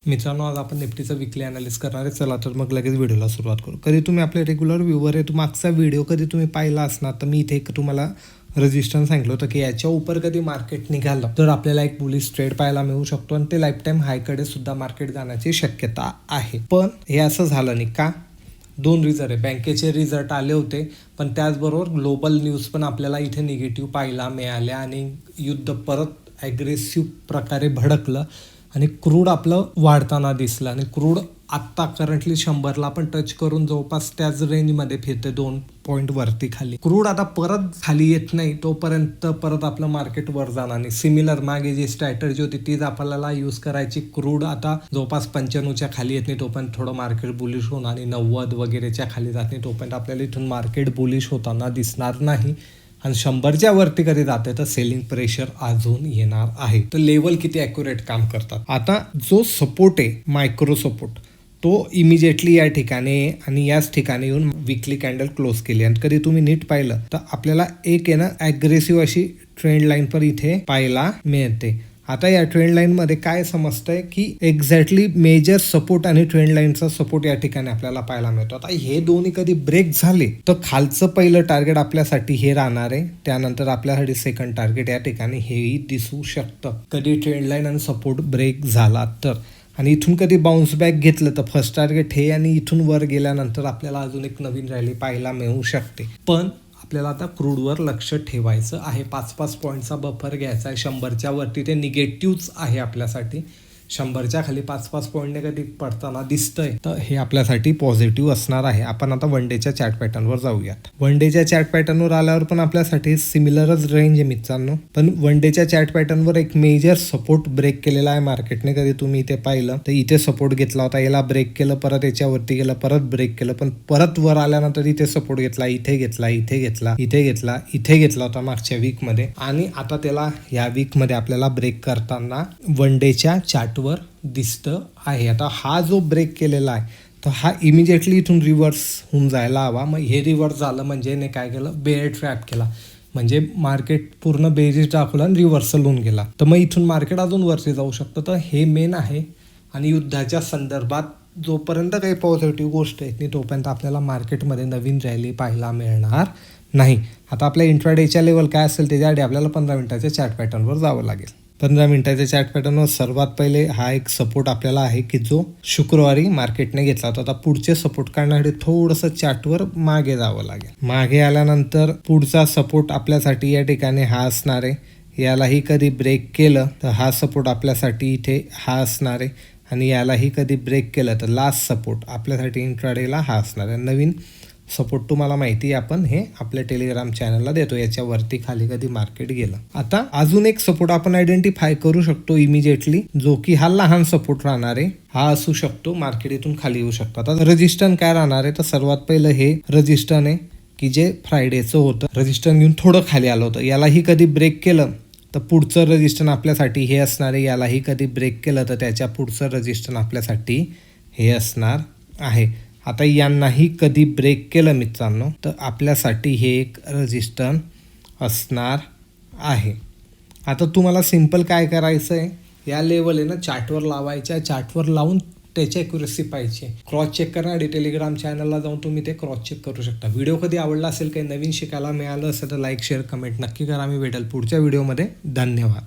मित्रांनो, आज आपण निफ्टीचं वीकली अनालिसिस करणार आहे. चला तर मग लगेच व्हिडिओला सुरुवात करू. कधी तुम्ही आपले रेग्युलर व्ह्यूवर आहे, मागचा व्हिडिओ कधी तुम्ही पाहिला असणार तर मी इथे एक तुम्हाला रजिस्टन्स सांगितलं होतं की याच्या उपर कधी मार्केट निघालं तर आपल्याला एक बुलिश ट्रेड पाहायला मिळू शकतो आणि ते लाईफ टाईम हायकडे सुद्धा मार्केट जाण्याची शक्यता आहे. पण हे असं झालं नाही का? दोन रिझल्ट आहे. बँकेचे रिझल्ट आले होते, पण त्याचबरोबर ग्लोबल न्यूज पण आपल्याला इथे निगेटिव्ह पाहायला मिळाल्या आणि युद्ध परत ॲग्रेसिव्ह प्रकारे भडकलं आणि क्रूड आपलं वाढताना दिसलं आणि क्रूड आत्ता करंटली 100ला पण टच करून जवळपास त्याच रेंजमध्ये फिरते 2 पॉईंट वरती खाली. क्रूड आता परत खाली येत नाही तोपर्यंत परत आपलं मार्केट वर जाणार नाही. सिमिलर मागे जी स्ट्रॅटर्जी होती तीच आपल्याला यूज करायची. क्रूड आता जवळपास 95च्या खाली येत नाही तोपर्यंत थोडं मार्केट बुलिश होणार आणि 90 वगैरेच्या खाली जात नाही तोपर्यंत आपल्याला इथून मार्केट बुलिश होताना दिसणार नाही. आणि 100च्या वरती कधी जाते तर सेलिंग प्रेशर अजून येणार आहे. तर लेवल किती ॲक्युरेट काम करतात. आता जो सपोर्ट आहे मायक्रो सपोर्ट तो इमिजिएटली या ठिकाणी आणि याच ठिकाणी येऊन विकली कॅन्डल क्लोज केली आणि कधी तुम्ही नीट पाहिलं तर आपल्याला एक आहे ना ॲग्रेसिव्ह अशी ट्रेंड लाईन पण इथे पाहायला मिळते. आता या ट्रेंड लाईनमध्ये काय समजतंय की एक्झॅक्टली मेजर सपोर्ट आणि ट्रेंड लाईनचा सपोर्ट या ठिकाणी आपल्याला पाहायला मिळतो. आता हे दोन्ही कधी ब्रेक झाले तर खालचं पहिलं टार्गेट आपल्यासाठी हे राहणार आहे. त्यानंतर आपल्यासाठी सेकंड टार्गेट या ठिकाणी हेही दिसू शकतं कधी ट्रेंड लाईन आणि सपोर्ट ब्रेक झाला तर. आणि इथून कधी बाउन्स बॅक घेतलं तर फर्स्ट टार्गेट हे आणि इथून वर गेल्यानंतर आपल्याला अजून एक नवीन रॅली पाहायला मिळू शकते. पण आपल्याला आता क्रूडवर लक्ष ठेवायचं आहे. 5-5 पॉईंटचा बफर घ्यायचा आहे. 100च्या वरती ते निगेटिव्हच आहे आपल्यासाठी. 100च्या खाली 5-5 पॉईंटने कधी पडताना दिसतंय तर हे आपल्यासाठी पॉझिटिव्ह असणार आहे. आपण आता वन डेच्या चार्ट पॅटर्नवर जाऊयात. वन डेच्या चार्ट पॅटर्नवर आल्यावर पण आपल्यासाठी सिमिलरच रेंज आहे मित्रांनो. पण वन डेच्या चार्ट पॅटर्नवर एक मेजर सपोर्ट ब्रेक केलेला आहे मार्केटने. कधी तुम्ही इथे पाहिलं तर इथे सपोर्ट घेतला होता, याला ब्रेक केलं, परत याच्यावरती गेलं, परत ब्रेक केलं, पण परत वर आल्यानंतर इथे सपोर्ट घेतला, इथे घेतला, इथे घेतला, इथे घेतला, इथे घेतला होता मागच्या वीकमध्ये आणि आता त्याला या वीकमध्ये आपल्याला ब्रेक करताना वन डेच्या चार्ट वर दिसतं आहे. आता हा जो ब्रेक केलेला आहे तर हा इमिजिएटली इथून रिव्हर्स होऊन जायला हवा. मग हे रिव्हर्स झालं म्हणजे ने काय केलं, बेअर ट्रॅप केला, म्हणजे मार्केट पूर्ण बेरीज दाखवला आणि रिव्हर्सल होऊन गेला. तर मग इथून मार्केट अजून वरती जाऊ शकतं. तर हे मेन आहे. आणि युद्धाच्या संदर्भात जोपर्यंत काही पॉझिटिव्ह गोष्ट आहेत नाही तोपर्यंत आपल्याला मार्केटमध्ये नवीन रॅली पाहायला मिळणार नाही. आता आपल्या इंट्राडेच्या लेवल काय असेल त्याच्यासाठी आपल्याला 15 मिनिटाच्या चार्ट पॅटर्नवर जावं लागेल. 15 मिनिटाच्या चार्ट पॅटर्नवर सर्वात पहिले हा एक सपोर्ट आपल्याला आहे की जो शुक्रवारी मार्केटने घेतला होता. आता पुढचे सपोर्ट काढण्यासाठी थोडंसं चार्टवर मागे जावं लागेल. मागे आल्यानंतर पुढचा सपोर्ट आपल्यासाठी या ठिकाणी हा असणार आहे. यालाही कधी ब्रेक केलं तर हा सपोर्ट आपल्यासाठी इथे हा असणार आहे आणि यालाही कधी ब्रेक केलं तर लास्ट सपोर्ट आपल्यासाठी इंट्राडेला हा असणार आहे. नवीन सपोर्ट तुम्हाला माहिती आहे, आपण हे आपल्या टेलिग्राम चॅनलला देतो. याच्यावरती खाली कधी मार्केट गेलं. आता अजून एक सपोर्ट आपण आयडेंटिफाय करू शकतो इमिजिएटली, जो की हा लहान सपोर्ट राहणार आहे. हा असू शकतो, मार्केट इथून खाली येऊ शकतो. आता रजिस्टन काय राहणार आहे तर सर्वात पहिलं हे रजिस्टन आहे की जे फ्रायडेचं होतं. रजिस्टन घेऊन थोडं खाली आलं होतं. यालाही कधी ब्रेक केलं तर पुढचं रजिस्टन आपल्यासाठी हे असणार आहे. यालाही कधी ब्रेक केलं तर त्याच्या पुढचं रजिस्टन आपल्यासाठी हे असणार आहे. आता यांनाही कधी ब्रेक केलं मित्रांनो तर आपल्यासाठी हे एक रजिस्टन असणार आहे. आता तुम्हाला सिम्पल काय करायचं आहे, या लेवल आहे ना चार्टवर लावायच्या. चार्टवर लावून त्याची ॲक्युरेसी पाहिजे. क्रॉस चेक करण्यासाठी टेलिग्राम चॅनलला जाऊन तुम्ही ते क्रॉस चेक करू शकता. व्हिडिओ कधी आवडला असेल, काही नवीन शिकायला मिळालं असेल तर लाईक, शेअर, कमेंट नक्की करा. मी भेटेल पुढच्या व्हिडिओमध्ये. धन्यवाद.